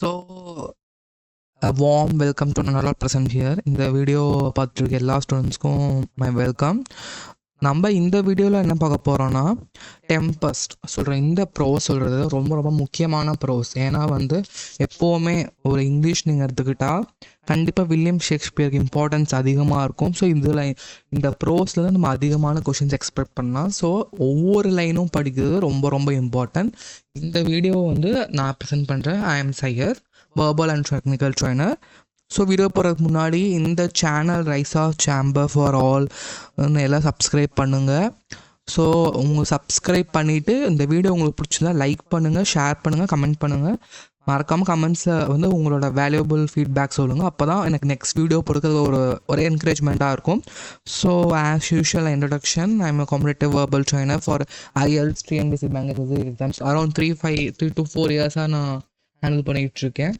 So warm welcome to another present here. இந்த video பார்த்துருக்க எல்லா ஸ்டூடெண்ட்ஸ்க்கும் மை வெல்கம். நம்ம இந்த வீடியோவில் என்ன பார்க்க போகிறோன்னா, டெம்பஸ்ட் சொல்கிற இந்த ப்ரோஸ் சொல்கிறது ரொம்ப ரொம்ப முக்கியமான ப்ரோஸ். ஏன்னா எப்போவுமே ஒரு இங்கிலீஷ் நீங்கள் எடுத்துக்கிட்டால் கண்டிப்பாக வில்லியம் ஷேக்ஸ்பியருக்கு இம்பார்ட்டன்ஸ் அதிகமாக இருக்கும். ஸோ இதில் இந்த ப்ரோஸில் தான் நம்ம அதிகமான கொஷின்ஸ் எக்ஸ்பெக்ட் பண்ணலாம். ஸோ ஒவ்வொரு லைனும் படிக்கிறது ரொம்ப ரொம்ப இம்பார்ட்டன்ட். இந்த வீடியோ நான் ப்ரெசென்ட் பண்ணுறேன். ஐ எம் சையர், verbal and technical trainer. So video போகிறதுக்கு முன்னாடி இந்த channel Raiza chamber for all எல்லாம் சப்ஸ்கிரைப் பண்ணுங்கள். ஸோ சப்ஸ்கிரைப் பண்ணிவிட்டு இந்த வீடியோ உங்களுக்கு பிடிச்சிருந்தா லைக் பண்ணுங்கள், ஷேர் பண்ணுங்கள், கமெண்ட் பண்ணுங்கள். மறக்காமல் கமெண்ட்ஸில் உங்களோட வேல்யூபிள் ஃபீட்பேக் சொல்லுங்கள். அப்போ தான் எனக்கு நெக்ஸ்ட் வீடியோ போடுறது ஒரு என்கரேஜ்மெண்ட்டாக இருக்கும். So as usual introduction, I am a competitive verbal trainer for IELTS, TNPSC bank exams. Around 3 to 4 இயர்ஸாக நான் ஹேண்டில் பண்ணிகிட்ருக்கேன்.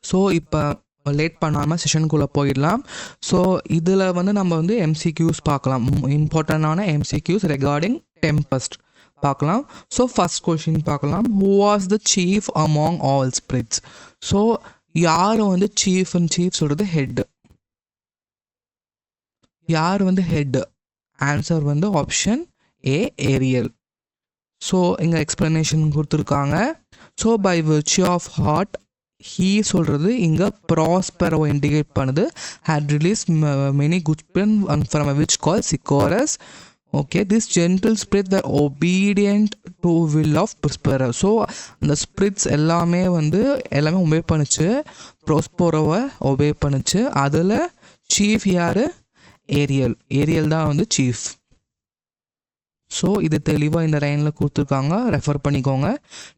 ஸோ இப்போ லேட் பண்ணாமல் செஷனுக்குள்ளே போயிடலாம். ஸோ இதில் நம்ம MCQs பார்க்கலாம். இம்பார்ட்டண்டான MCQs ரெகார்டிங் டெம்பஸ்ட் பார்க்கலாம். ஸோ ஃபஸ்ட் கொஷின் பார்க்கலாம். Who was the chief among all spirits? So யார் சீஃப் அண்ட் சீஃப் சொல்கிறது ஹெட். யார் head? Answer option A, Ariel. So இங்கே எக்ஸ்ப்ளனேஷன் கொடுத்துருக்காங்க. So by virtue of heart, he சொல்கிறது இங்கே Prospero indicate பண்ணுது. Had release many good pen from which call Sycorax. Okay, this gentle spirit the obedient to will of Prospero. So அந்த spirits எல்லாமே obey பண்ணுச்சு, ப்ராஸ்பெரோவை obey பண்ணுச்சு. அதில் chief யார்? Ariel. Ariel தான் சீஃப். ஸோ இது தெளிவாக இந்த லைனில் கொடுத்துருக்காங்க, ரெஃபர் பண்ணிக்கோங்க.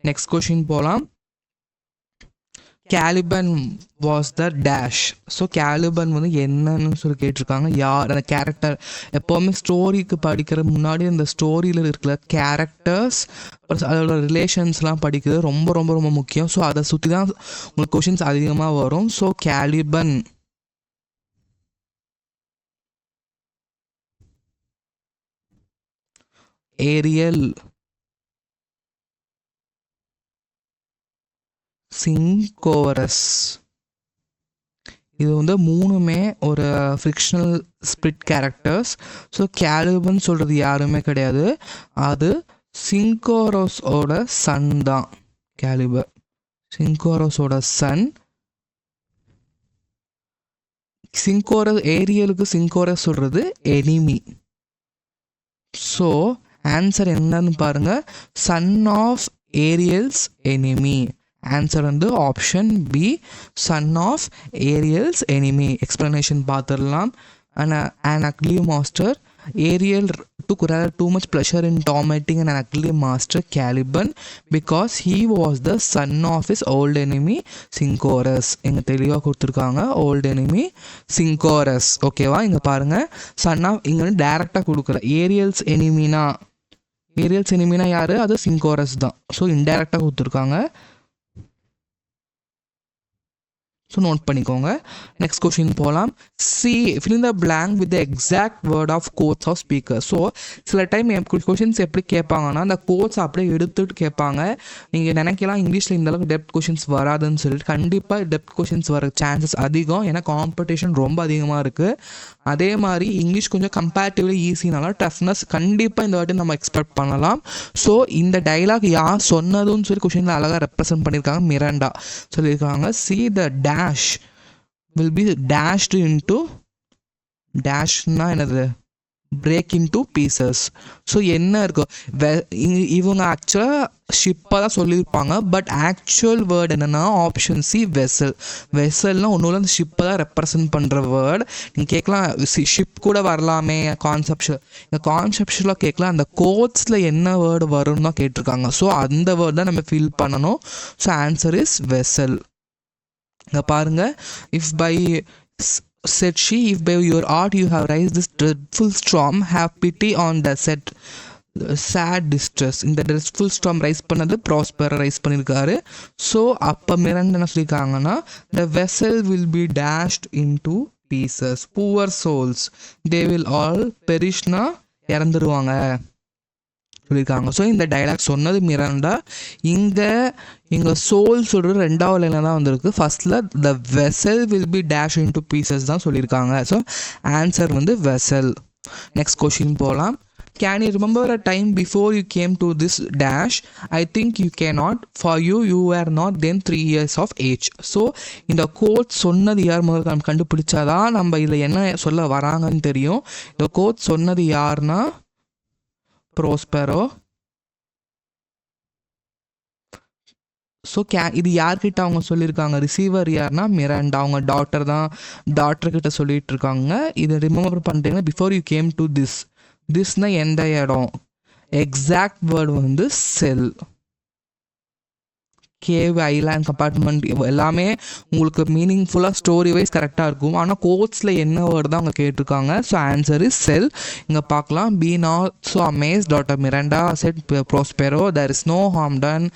நெக்ஸ்ட் கொஷின் போகலாம். Caliban was the dash. So Caliban என்னன்னு சொல்லி கேட்டிருக்காங்க. யார் அந்த கேரக்டர்? எப்போவுமே ஸ்டோரிக்கு படிக்கிற முன்னாடி அந்த ஸ்டோரியில் இருக்கிற கேரக்டர்ஸ் அதோட ரிலேஷன்ஸ்லாம் படிக்கிறது ரொம்ப ரொம்ப ரொம்ப முக்கியம். ஸோ அதை சுற்றி தான் உங்களுக்கு கொஷின்ஸ் அதிகமாக வரும். So Caliban, Ariel, Sycorax. இது மூணுமே ஒரு fictional spirit characters. So Caliban சொல்கிறது யாருமே கிடையாது, அது சிங்கோரஸோட சன் தான். கேலிபர் சிங்கோரஸோட சன். சிங்கோரஸ், ஏரியலுக்கு சிங்கோரஸ் சொல்கிறது எனிமி. ஸோ ஆன்சர் என்னன்னு பாருங்கள், son of Ariel's enemy. Answer option B, son of Ariel's enemy. Explanation பார்த்துடலாம். an ugly master, Ariel took rather too much pleasure in tormenting an ugly master Caliban because he was the son of his old enemy Sinchorus. இங்கே தெளிவாக கொடுத்துருக்காங்க, old enemy Sinchorus. ஓகேவா? இங்கே பாருங்கள், son of இங்கே டேரெக்டாக கொடுக்குற ஏரியல்ஸ் எனிமினா, ஏரியல்ஸ் எனிமினா யார்? அது சிங்கோரஸ் தான். ஸோ இன்டேரக்டாக கொடுத்துருக்காங்க. ஸோ நோட் பண்ணிக்கோங்க. நெக்ஸ்ட் கொஷின் போகலாம். C fill in the blank with the exact word of quotes of speaker. So சில டைம் கொஷின்ஸ் எப்படி கேட்பாங்கன்னா, அந்த கோட்ஸ் அப்படியே எடுத்துகிட்டு கேட்பாங்க. நீங்கள் நினைக்கலாம் இங்கிலீஷில் இந்தளவுக்கு டெப்த் கொஷின்ஸ் வராதுன்னு சொல்லிட்டு. கண்டிப்பாக டெப்த் கொஷின்ஸ் வர சான்சஸ் அதிகம், ஏன்னா காம்படிஷன் ரொம்ப அதிகமாக இருக்குது. அதே மாதிரி இங்கிலீஷ் கொஞ்சம் கம்பேரிட்டிவ்லி ஈஸினால டஃப்னஸ் கண்டிப்பாக இந்த வாட்டி நம்ம எக்ஸ்பெக்ட் பண்ணலாம். ஸோ இந்த டைலாக் யார் சொன்னதுன்னு சொல்லி கொஷினில் அழகாக ரெப்ரசன்ட் பண்ணியிருக்காங்க. மிராண்டா சொல்லியிருக்காங்க. See the dash will be dashed into, dashனா என்னது? break into pieces. ஸோ என்ன இருக்கும், இவங்க ஆக்சுவலாக ஷிப்பாக தான் சொல்லியிருப்பாங்க. பட் ஆக்சுவல் வேர்டு என்னென்னா ஆப்ஷன் சி, வெசல். வெசல்னால் ஒன்றும் இல்லை, அந்த ஷிப்பை தான் ரெப்ரசன்ட் பண்ணுற வேர்டு. நீங்கள் கேட்கலாம் ஷிப் கூட வரலாமே கான்செப்ஷுவல். இந்த கான்செப்ஷுவலாக கேட்கலாம், அந்த கோட்ஸில் என்ன வேர்டு வரும்னு தான் கேட்டிருக்காங்க. ஸோ அந்த வேர்டு தான் நம்ம ஃபில் பண்ணணும். So answer is vessel. இங்கே பாருங்கள், if by said she, if by your art you have raised this dreadful storm, have pity on the sad distress. இந்த dreadful storm ரைஸ் பண்ணது ப்ராஸ்பர் ரைஸ் பண்ணியிருக்காரு. So அப்போ Miranda என்ன சொல்லியிருக்காங்கன்னா, the vessel will be dashed into pieces, poor souls, they will all perishனா இறந்துருவாங்க. சொல்லியிருக்காங்க. So இந்த dialogue சொன்னது Miranda. இங்கே சோல் சொல்கிற ரெண்டாவது லைனில் தான் வந்திருக்கு. ஃபர்ஸ்ட்டில் the vessel will be dash into pieces தான் சொல்லியிருக்காங்க. ஸோ ஆன்சர் வந்து வெசல். நெக்ஸ்ட் கொஷின் போகலாம். Can you remember a time before you came to this dash? I think you cannot. For you, you were not then 3 years of age. So இந்த code சொன்னது யார் முதல்ல நம்ம கண்டுபிடிச்சாதான் நம்ம இதில் என்ன சொல்ல வராங்கன்னு தெரியும். இந்த கோட் சொன்னது யாருன்னா ப்ரோஸ்பெரோ. ஸோ இது யார்கிட்ட அவங்க சொல்லியிருக்காங்க? ரிசீவர் யார்னா மிராண்டா. அவங்க டாட்டர்கிட்ட சொல்லிட்டு இருக்காங்க. இதை ரிமெம்பர் பண்ணிட்டீங்கன்னா before you came to Thisna எந்த இடம்? எக்ஸாக்ட் வேர்டு வந்து செல். கேவ், ஐலாண்ட், கம்பார்ட்மெண்ட் எல்லாமே உங்களுக்கு மீனிங்ஃபுல்லாக ஸ்டோரி வைஸ் கரெக்டாக இருக்கும். ஆனால் கோட்ஸில் என்ன வேர்டு தான் அவங்க கேட்டிருக்காங்க. So answer is cell. இங்கே பார்க்கலாம். Be not so amaze doctor Miranda said Prospero there is no harm done.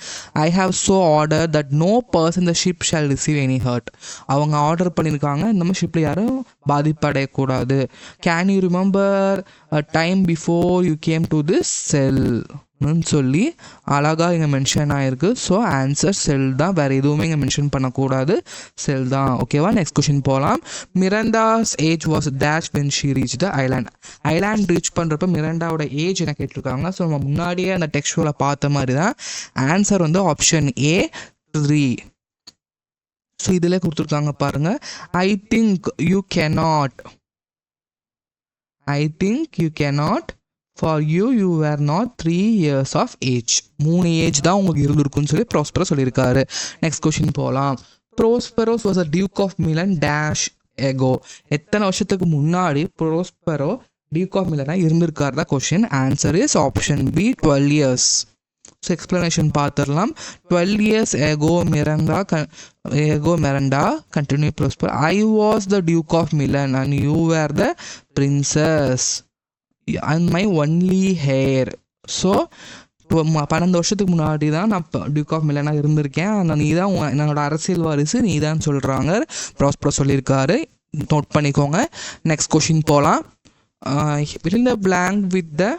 I have so order that no person the ship shall receive any hurt. அவங்க order பண்ணியிருக்காங்க இந்த மாதிரி ஷிப்பில் யாரும் பாதிப்படையக்கூடாது. Can you remember a time before you came to this cell சொல்லி அழகாக இங்கே மென்ஷன் ஆகிருக்கு. ஸோ ஆன்சர் செல் தான். வேறு எதுவுமே இங்கே மென்ஷன் பண்ணக்கூடாது. செல் தான். ஓகேவா? நெக்ஸ்ட் கொஷின் போகலாம். Miranda's age was dash when she reach the island reach பண்ணுறப்ப மிராண்டாவோட ஏஜ் என்ன கேட்டிருக்காங்க. ஸோ நம்ம முன்னாடியே அந்த டெக்ஸ்டுவலை பார்த்த மாதிரி தான். ஆன்சர் வந்து ஆப்ஷன் ஏ 3. ஸோ இதில் கொடுத்துருக்காங்க பாருங்கள். I think you cannot for you were not 3 years of age. 3 age தான் உங்களுக்கு இருந்திருக்குன்னு சொல்லி ப்ரோஸ்பெரோ சொல்லியிருக்காரு. நெக்ஸ்ட் கொஷின் போகலாம். Prospero's was a duke of Milan dash ago. எத்தனை வருஷத்துக்கு முன்னாடி ப்ரோஸ்பெரோ டியூக் ஆஃப் மிலனாக இருந்திருக்காரு தான் question. Answer is option B 12 years. So explanation பார்த்துடலாம். 12 years ago Miranda continued Prosper. I was the Duke of Milan and you were the princess and my only heir. So 12 வருஷத்துக்கு முன்னாடி தான் நான் Duke of மிலனாக இருந்திருக்கேன். ஆனால் நீ தான் என்னோட அரசியல் வாரிசு நீ தான் சொல்கிறாங்க ப்ராஸ்பரோ சொல்லியிருக்காரு. நோட் பண்ணிக்கோங்க. நெக்ஸ்ட் கொஷின் போகலாம். fill in the blank with the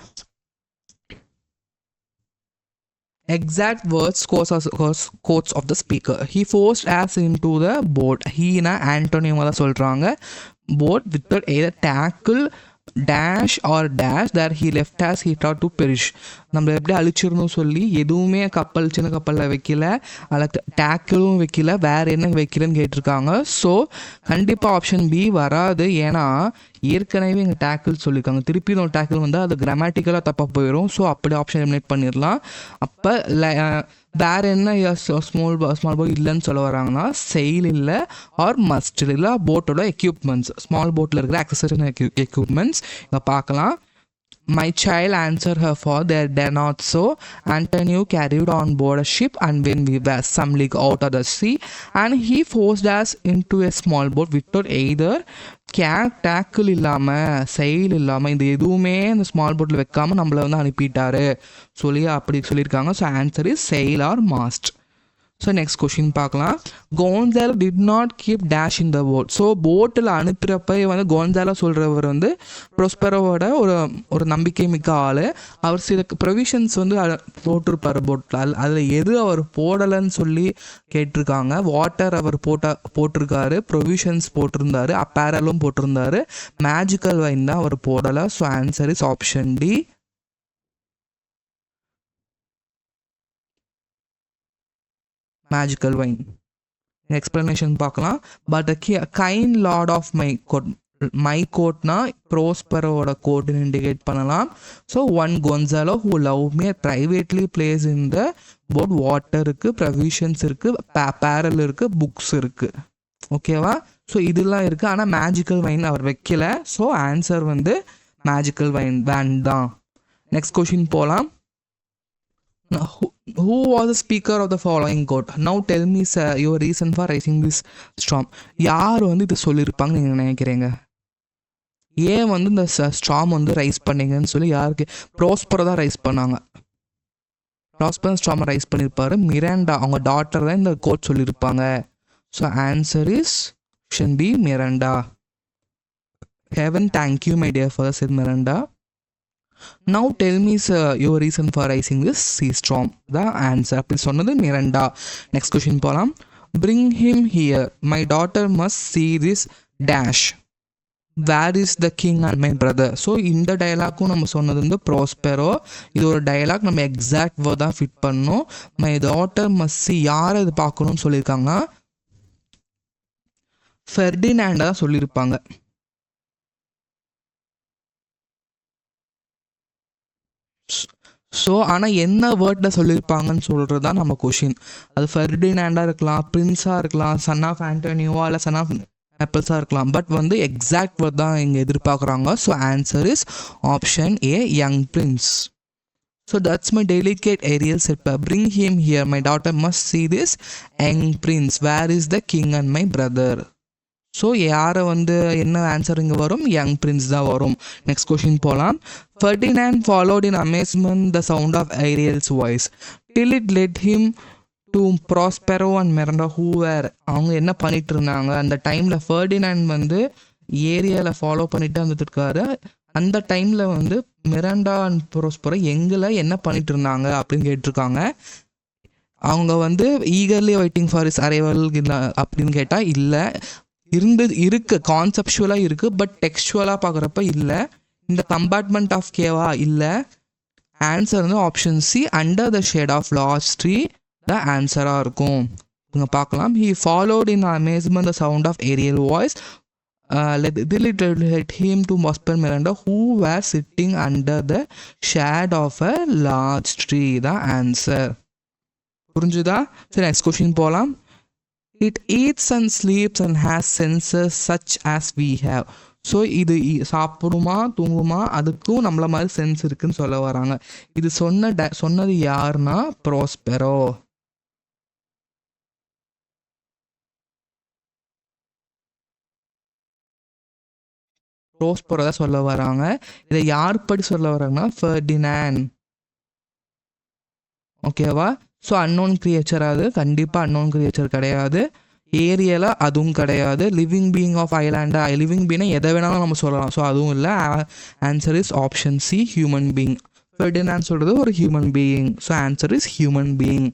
exact words quotes of the speaker. He forced us into the boat. He-na Antonio தான் சொல்கிறாங்க. boat without either tackle dash or dash that he left us he thought to perish. நம்ம எப்படி அழிச்சிடணும் சொல்லி எதுவுமே சின்ன கப்பலில் வைக்கல, அதில் டேக்கிளும் வைக்கல, வேறு என்ன வைக்கலன்னு கேட்டிருக்காங்க. ஸோ கண்டிப்பாக ஆப்ஷன் பி வராது. ஏன்னா ஏற்கனவே இங்கே டேக்கிள் சொல்லியிருக்காங்க. திருப்பி ஒரு டேக்கிள் வந்து அது கிராமட்டிக்கலாக தப்பாக போயிடும். ஸோ அப்படி ஆப்ஷன் எலிமினேட் பண்ணிடலாம். அப்போ வேறு என்ன ஸ்மால் போட் இல்லைன்னு சொல்ல வராங்கன்னா செயில் இல்லை ஆர் மஸ்ட் இல்லை போட்டோட எக்யூப்மெண்ட்ஸ், ஸ்மால் போட்டில் இருக்கிற அக்சசரி எக்யூப்மெண்ட்ஸ் இங்கே பார்க்கலாம். My child answered her for their dare not so. Antonio carried on board a ship and when we were some league out of the sea and he forced us into a small boat without either tackle இல்லாமல் sail இல்லாமல் இது எதுவுமே இந்த small போட்டில் வைக்காமல் நம்மளை வந்து அனுப்பிட்டாரு சொல்லி அப்படி சொல்லியிருக்காங்க. So answer is sail or mast. So next question பார்க்கலாம். Gonzalo did not keep dash in the boat. So போட்டில் அனுப்புகிறப்ப வந்து கோன்சாலோ சொல்கிறவர் வந்து ப்ரோஸ்பெரோவோட ஒரு நம்பிக்கை மிக்க ஆள். அவர் சில ப்ரொவிஷன்ஸ் வந்து போட்டிருப்பார் போட்டில். அதில் எது அவர் போடலைன்னு சொல்லி கேட்டிருக்காங்க. வாட்டர் அவர் போட்டிருக்காரு, ப்ரொவிஷன்ஸ் போட்டிருந்தாரு, அப்பேரலும் போட்டிருந்தாரு, மேஜிக்கல் வைன் தான் அவர் போடலை. So answer is option D. Magical wine. Explanation பார்க்கலாம். But kind lord of my கோட்னா ப்ரோஸ்பெரோட கோட்னு இண்டிகேட் பண்ணலாம். So one Gonzalo who love me privately place in the boat. Water இருக்குது, ப்ரொவிஷன்ஸ் இருக்குது, பேரல் இருக்குது, புக்ஸ் இருக்குது. ஓகேவா? ஸோ இதெல்லாம் இருக்குது. ஆனால் மேஜிக்கல் வைன் அவர் வைக்கல. ஸோ ஆன்சர் வந்து மேஜிக்கல் வைன் தான். நெக்ஸ்ட் கொஷின் போகலாம். Who was the speaker of the following quote? Now tell me sir, your reason for raising this storm. யார் வந்து இது சொல்லியிருப்பாங்க நீங்கள் நினைக்கிறீங்க? ஏன் வந்து இந்த ஸ்டார்ம் வந்து ரைஸ் பண்ணீங்கன்னு சொல்லி யாருக்கு? ப்ரோஸ்பெரோ தான் ரைஸ் பண்ணாங்க. ப்ரோஸ்பெரோ ஸ்டார்மை ரைஸ் பண்ணியிருப்பாரு. மிராண்டா அவங்க டாட்டர் தான் இந்த கோட் சொல்லியிருப்பாங்க. So answer is option B Miranda. Heaven thank you my dear father said Miranda. Now tell me sir, your reason for raising this sea storm. The answer அப்படி சொன்னது மிரண்டா. Next question போகலாம். Bring him here. My daughter must see this dash. Where is the king and my brother? So இந்த டயலாக்கும் நம்ம சொன்னது வந்து Prospero. இது ஒரு dialogue நம்ம எக்ஸாக்ட் வேர்ட் தான் ஃபிட் பண்ணணும். மை டாட்டர் மஸ்ட் சி, யாரை இது பார்க்கணும்னு சொல்லியிருக்காங்கன்னா ஃபெர்டினாண்டா தான் சொல்லியிருப்பாங்க. ஸோ ஆனால் என்ன வேர்டில் சொல்லியிருப்பாங்கன்னு சொல்கிறது தான் நம்ம கொஷின். அது ஃபெர்டினாண்டாக இருக்கலாம், பிரின்ஸாக இருக்கலாம், சன் ஆஃப் ஆண்டோனியோவா இல்லை சன் ஆஃப் ஆப்பிள்ஸாக இருக்கலாம். பட் வந்து எக்ஸாக்ட் வேர்ட் தான் இங்கே எதிர்பார்க்குறாங்க. So answer is option A, young prince. So that's my delicate Ariel செட்பர். Bring him here, my daughter must see this young prince. Where is the king and my brother? So யாரை வந்து என்ன answer இங்கே வரும்? Young prince தான் வரும். Next question போகலாம். Ferdinand followed in amazement the sound of Ariel's voice till it led him to Prospero and Miranda who were. அவங்க என்ன பண்ணிட்டு இருந்தாங்க அந்த டைமில்? ஃபெர்டினாண்ட் வந்து ஏரியாவில் ஃபாலோ பண்ணிட்டு வந்துட்டுருக்காரு. அந்த டைமில் வந்து மிரண்டா அண்ட் ப்ராஸ்பெரோ எங்களை என்ன பண்ணிட்டு இருந்தாங்க அப்படின்னு கேட்டிருக்காங்க. அவங்க வந்து eagerly waiting for is arrival அப்படின்னு கேட்டால் இல்லை, இருக்குது, கான்செப்சுவலாக இருக்குது, பட் டெக்ஸ்டுவலாக பார்க்குறப்ப இல்லை. இந்த கம்பார்ட்மெண்ட் ஆஃப் கேவா இல்லை. ஆன்சர் வந்து option C, under the shade of large tree the ஆன்சராக இருக்கும். இங்கே பார்க்கலாம். He followed in amazement the sound of Ariel voice let him to Mosper Miranda who were sitting under the shade of a large tree. the answer. புரிஞ்சுதா? சரி, next question போகலாம். It eats and sleeps and has senses such as we have. So இது சாப்பிடுமா தூங்குமா, அதுக்கும் நம்மள மாதிரி sense இருக்குன்னு சொல்ல வராங்க. இது சொன்னது யாருன்னா ப்ராஸ்பெரோ. ப்ராஸ்பெரோ தான் சொல்ல வராங்க. இதை யார் படி சொல்ல வராங்கன்னா ஃபெர்டினாண்ட். ஓகேவா? ஸோ அன்னோன் கிரியேச்சர், அது கண்டிப்பாக அன்னோன் கிரியேச்சர் கிடையாது. ஏரியலாக அதுவும் கிடையாது. லிவிங் பீயிங் ஆஃப் ஐலாண்டா, லிவிங் பீயிங் எதை வேணாலும் நம்ம சொல்லலாம். ஸோ அதுவும் இல்லை. Answer is option C, human being. Ferdinand சொல்கிறது ஒரு human being. So answer is human being.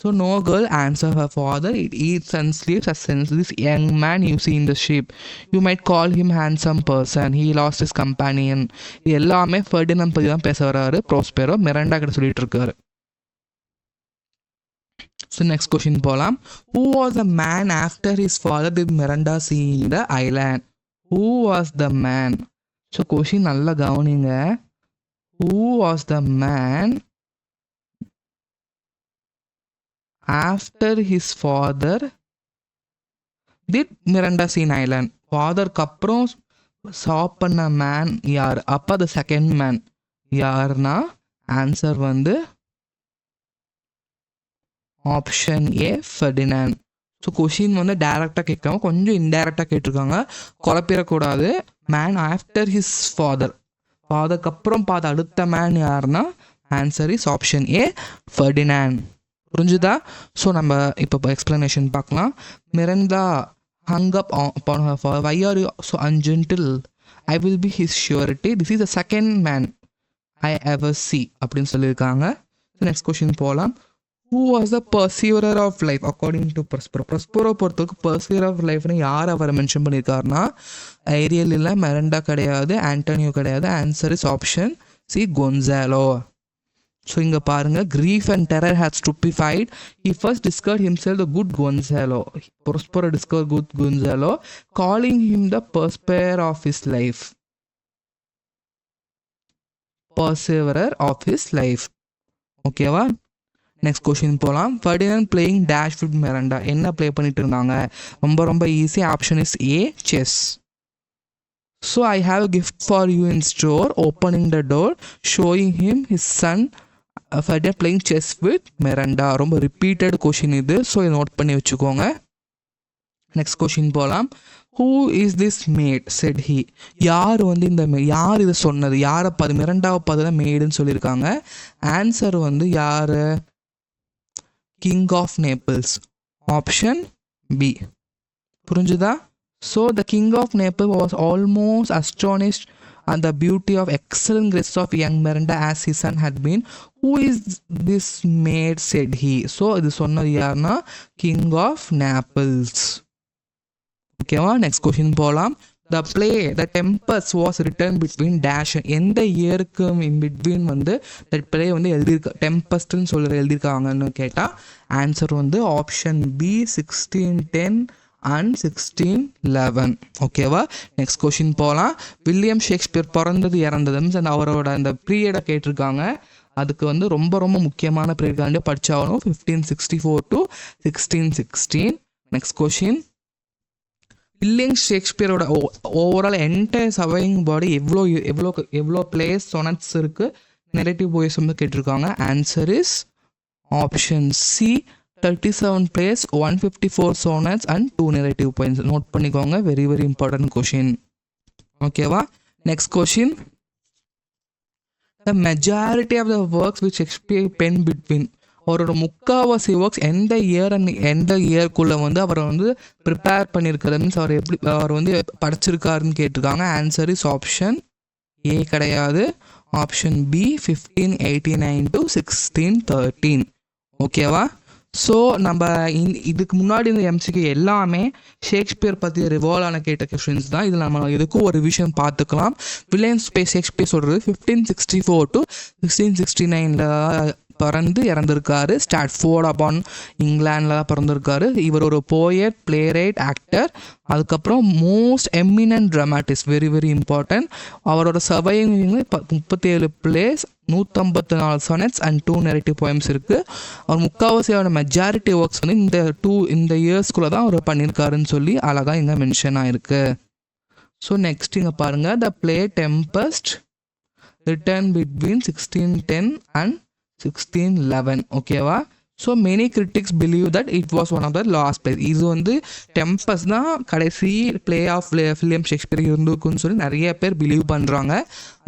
So no girl answer her father. It eats and sleeps as sense this young man you see in the ship. You might call him handsome person. He lost his companion. இது எல்லாமே Ferdinand பற்றி தான் பேச வர்றாரு Prospero. மிரண்டா கிட்ட சொல்லிட்டு இருக்காரு. So next question போலாம். Who was the man after his father did Miranda see in the island? Who was the man? So question நல்லா கவனிங்க. Who was the man after his father did Miranda see in island? ஃபாதருக்கு அப்புறம் சாப் பண்ண man யார்? அப்போ the second man யாருன்னா answer வந்து option A, Ferdinand. So question வந்து டைரக்டாக கேட்காம கொஞ்சம் இன்டைரக்டாக கேட்டிருக்காங்க. குழப்பிடக்கூடாது. மேன் ஆஃப்டர் ஹிஸ் ஃபாதருக்கு அப்புறம் பார்த்த அடுத்த மேன் யாருன்னா answer is option A, Ferdinand. புரிஞ்சுதா? ஸோ நம்ம இப்போ எக்ஸ்பிளனேஷன் பார்க்கலாம். மிரண்டா hung up upon her father. Why are you so ungentle? I will be his surety. This is the second man I ever see அப்படின்னு சொல்லியிருக்காங்க. Next question போகலாம். Who was the perseverer of life according to Prospero? Prospero பொறுத்தவரைக்கும் perseverer of lifeனு யார் அவர் mention பண்ணியிருக்காருன்னா Ariel இல்லை, Miranda கிடையாது, ஆண்டோனியோ கிடையாது. Answer is option C, Gonzalo. So இங்கே பாருங்கள். grief and terror had stupefied. He first discovered himself the good Gonzalo. Prospero discovered good Gonzalo, calling him the perseverer of his life. Perseverer of his life. ஓகேவா? Next question போகலாம். Ferdinand playing dash with Miranda. என்ன play பண்ணிட்டு இருந்தாங்க? ரொம்ப easy. Option is A, chess. So I have a gift for you in store. Opening the door, showing him his son. Ferdinand playing chess with Miranda. ரொம்ப repeated question இது. So இதை note பண்ணி வச்சுக்கோங்க. Next question போகலாம். Who is this maid said he. யார் வந்து இந்த யார் இதை சொன்னது? யாரை பார்த்து? மிரண்டாவை பார்த்து தான் மேடுன்னு சொல்லியிருக்காங்க. ஆன்சர் வந்து யார்? King of Naples. Option B. புரிஞ்சுதா? So the king of Naple was almost astonished and the beauty of excellent grace of young Miranda as his son had been. Who is this maid, said he. So இது சொன்னது யாருன்னா King of Naples. ஓகேவா, next question போகலாம். The play The Tempest was written between dash. எந்த இயருக்கு in between வந்து that play வந்து எழுதியிருக்க டெம்பஸ்ட்னு சொல்கிற எழுதியிருக்காங்கன்னு கேட்டால் ஆன்சர் வந்து ஆப்ஷன் பி 1610 அண்ட் 1611. ஓகேவா, நெக்ஸ்ட் கொஷின் போகலாம். வில்லியம் ஷேக்ஸ்பியர் பிறந்தது இறந்தது அண்ட் அவரோட அந்த பீரியடை கேட்டிருக்காங்க. அதுக்கு வந்து ரொம்ப ரொம்ப முக்கியமான பீரியட் படிச்சாகணும், 1564 to 1616. Next question. வில்லியம் ஷேக்ஸ்பியரோட ஓவரால் என்டையர் சர்வைங் பாடி எவ்வளோ பிளேஸ் சொனட்ஸ் இருக்குது, நெரேட்டிவ் போய்ஸ் வந்து கேட்டிருக்காங்க. Answer is option C 37 plays, 154 sonnets and 2 narrative poems. Note பண்ணிக்கோங்க, வெரி வெரி இம்பார்ட்டன்ட் கொஷின். ஓகேவா, next question. The majority of the works which Shakespeare penned between, அவரோட முக்காவாசி works எந்த year and எந்த இயர்க்குள்ளே வந்து அவரை வந்து ப்ரிப்பேர் பண்ணியிருக்காரு, மீன்ஸ் அவர் வந்து படிச்சிருக்காருன்னு கேட்டிருக்காங்க. ஆன்சர் இஸ் ஆப்ஷன் ஏ கிடையாது, ஆப்ஷன் பி 1589 to 1613. ஓகேவா, ஸோ நம்ம இதுக்கு முன்னாடி இந்த எம்சிக்கு எல்லாமே ஷேக்ஸ்பியர் பற்றி ரிவால்வ் ஆன கேட்ட கொஷின்ஸ் தான். இதில் நம்ம எதுக்கும் ஒரு விஷயம் பார்த்துக்கலாம். வில்லியம் ஷேக்ஸ்பியர் சொல்கிறது 1564 to 1669 பிறந்து இறந்துருக்காரு. ஸ்டாட்ஃபோர்ட் அப்பான் இங்கிலாண்டில் தான் பிறந்திருக்காரு. இவர் ஒரு போயட், பிளேரைட், ஆக்டர், அதுக்கப்புறம் most eminent dramatist, very very important. அவரோட surviving 37 plays, 154 sonnets and 2 narrative poems இருக்குது. அவர் முக்கால்வாசியோட மெஜாரிட்டி ஒர்க்ஸ் வந்து இந்த இயர்ஸ்குள்ளே தான் அவர் பண்ணியிருக்காருன்னு சொல்லி அழகாக இங்கே மென்ஷன் ஆகிருக்கு. ஸோ நெக்ஸ்ட் இங்கே பாருங்கள். The play Tempest written between 1610 and 1611. ஓகேவா, so many critics believe that it was one of the last play. இது வந்து டெம்பஸ் தான் கடைசி பிளே ஆஃப் வில்லியம் ஷேக்ஸ்பியர் இருந்துக்குன்னு சொல்லி நிறைய பேர் பிலீவ் பண்ணுறாங்க.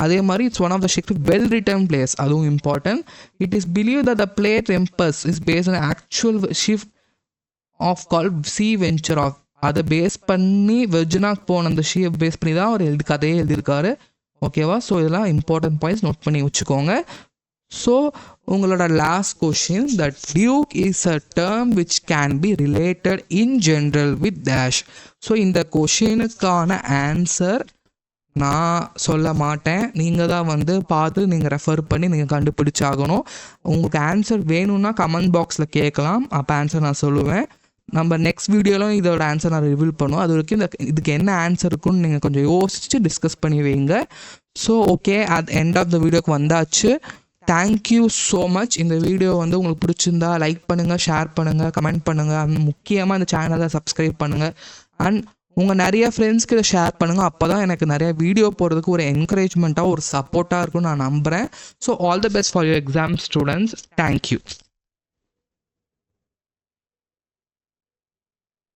அதே மாதிரி it's one of the Shakespeare well written plays, அதுவும் important. It is believe that the play Tempest is based on actual shift of called sea venture of. அதை base பண்ணி வெர்ஜினாக்கு போன அந்த ஷிப் பேஸ் பண்ணி தான் அவர் கதையை எழுதியிருக்காரு. ஓகேவா, ஸோ இதெல்லாம் இம்பார்ட்டன்ட் பாயிண்ட்ஸ் நோட் பண்ணி வச்சுக்கோங்க. ஸோ உங்களோட last question, that Duke is a term which can be related in general with dash. So இந்த கொஷினுக்கான ஆன்சர் நான் சொல்ல மாட்டேன், நீங்கள் தான் வந்து பார்த்து நீங்கள் ரெஃபர் பண்ணி நீங்கள் கண்டுபிடிச்சாகணும். உங்களுக்கு ஆன்சர் வேணும்னா கமெண்ட் பாக்ஸில் கேட்கலாம், அப்போ ஆன்சர் நான் சொல்லுவேன். நம்ம நெக்ஸ்ட் வீடியோவில் இதோட ஆன்சர் நான் ரிவீல் பண்ணுவோம். அது வரைக்கும் இதுக்கு என்ன ஆன்சர் இருக்குன்னு நீங்கள் கொஞ்சம் யோசிச்சு டிஸ்கஸ் பண்ணி வைங்க. So okay, at end of the வீடியோக்கு வந்தாச்சு. Thank you so much. இந்த வீடியோ வந்து உங்களுக்கு பிடிச்சிருந்தா லைக் பண்ணுங்கள், ஷேர் பண்ணுங்கள், கமெண்ட் பண்ணுங்கள், முக்கியமாக இந்த சேனலை சப்ஸ்கிரைப் பண்ணுங்கள் அண்ட் உங்கள் நிறைய ஃப்ரெண்ட்ஸ்க்கு இதை ஷேர் பண்ணுங்கள். அப்போ தான் எனக்கு நிறைய வீடியோ போடுறதுக்கு ஒரு என்கரேஜ்மெண்ட்டாக ஒரு சப்போர்ட்டாக இருக்கும்னு நான் நம்புகிறேன். So all the best for your exam students. Thank you.